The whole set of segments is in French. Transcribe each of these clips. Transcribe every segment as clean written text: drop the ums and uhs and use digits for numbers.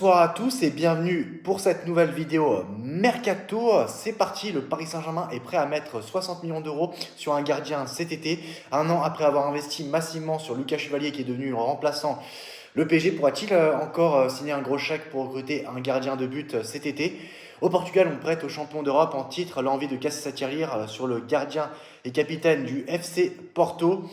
Bonsoir à tous et bienvenue pour cette nouvelle vidéo Mercato. C'est parti, le Paris Saint-Germain est prêt à mettre 60 millions d'euros sur un gardien cet été. Un an après avoir investi massivement sur Lucas Chevalier qui est devenu remplaçant, le PSG pourra-t-il encore signer un gros chèque pour recruter un gardien de but cet été? Au Portugal, on prête au champion d'Europe en titre l'envie de casser sa tirelire sur le gardien et capitaine du FC Porto.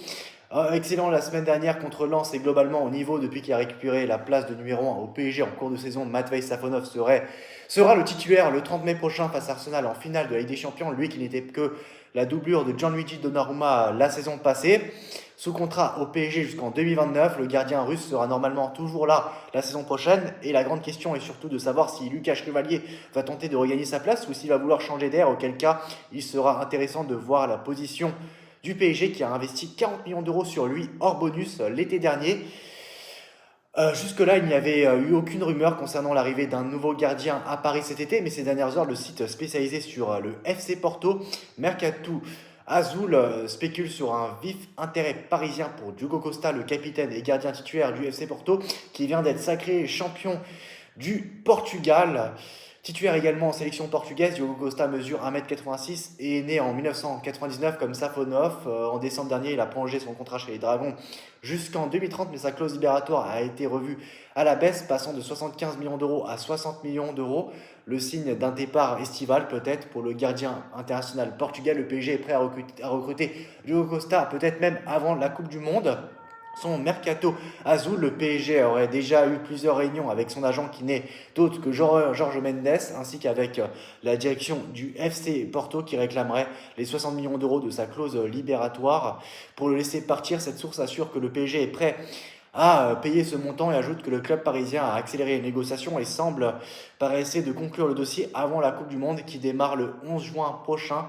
Excellent la semaine dernière contre Lens et globalement au niveau depuis qu'il a récupéré la place de numéro 1 au PSG en cours de saison. Matvei Safonov sera le titulaire le 30 mai prochain face à Arsenal en finale de la Ligue des Champions, lui qui n'était que la doublure de Gianluigi Donnarumma la saison passée. Sous contrat au PSG jusqu'en 2029, le gardien russe sera normalement toujours là la saison prochaine et la grande question est surtout de savoir si Lucas Chevalier va tenter de regagner sa place ou s'il va vouloir changer d'air, auquel cas il sera intéressant de voir la position du PSG qui a investi 40 millions d'euros sur lui hors bonus l'été dernier. Jusque-là, il n'y avait eu aucune rumeur concernant l'arrivée d'un nouveau gardien à Paris cet été, mais ces dernières heures, le site spécialisé sur le FC Porto, Mercato Azul, spécule sur un vif intérêt parisien pour Diogo Costa, le capitaine et gardien titulaire du FC Porto, qui vient d'être sacré champion du Portugal. Titulaire également en sélection portugaise, Diogo Costa mesure 1,86 m et est né en 1999 comme Safonov. En décembre dernier, il a prolongé son contrat chez les Dragons jusqu'en 2030, mais sa clause libératoire a été revue à la baisse, passant de 75 millions d'euros à 60 millions d'euros. Le signe d'un départ estival peut-être pour le gardien international portugais. Le PSG est prêt à recruter Diogo Costa, peut-être même avant la Coupe du Monde. Son mercato azul, le PSG aurait déjà eu plusieurs réunions avec son agent qui n'est autre que Jorge Mendes, ainsi qu'avec la direction du FC Porto qui réclamerait les 60 millions d'euros de sa clause libératoire. Pour le laisser partir, cette source assure que le PSG est prêt à payer ce montant et ajoute que le club parisien a accéléré les négociations et semble essayer de conclure le dossier avant la Coupe du Monde qui démarre le 11 juin prochain.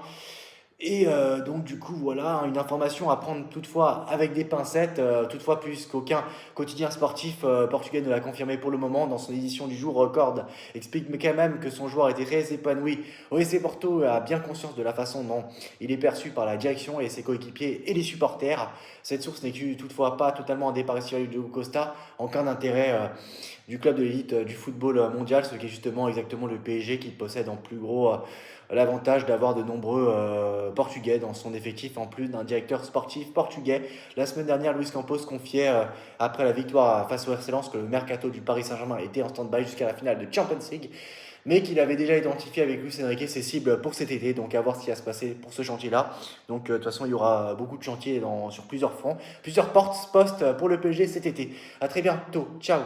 Et donc du coup voilà, une information à prendre toutefois avec des pincettes, toutefois puisqu'aucun quotidien sportif portugais ne l'a confirmé pour le moment. Dans son édition du jour, Record explique mais quand même que son joueur était très épanoui au FC Porto et a bien conscience de la façon dont il est perçu par la direction et ses coéquipiers et les supporters. Cette source n'est toutefois pas totalement en départ de Diogo Costa, en cas d'intérêt du club de l'élite du football mondial, ce qui est justement exactement le PSG qui possède en plus gros l'avantage d'avoir de nombreux Portugais dans son effectif, en plus d'un directeur sportif portugais. La semaine dernière, Luis Campos confiait, après la victoire face au RC Lens, que le mercato du Paris Saint-Germain était en stand-by jusqu'à la finale de Champions League, mais qu'il avait déjà identifié avec Luis Enrique ses cibles pour cet été, donc à voir ce qui va se passer pour ce chantier-là. Donc de toute façon, il y aura beaucoup de chantiers sur plusieurs fronts, plusieurs postes pour le PSG cet été. A très bientôt, ciao.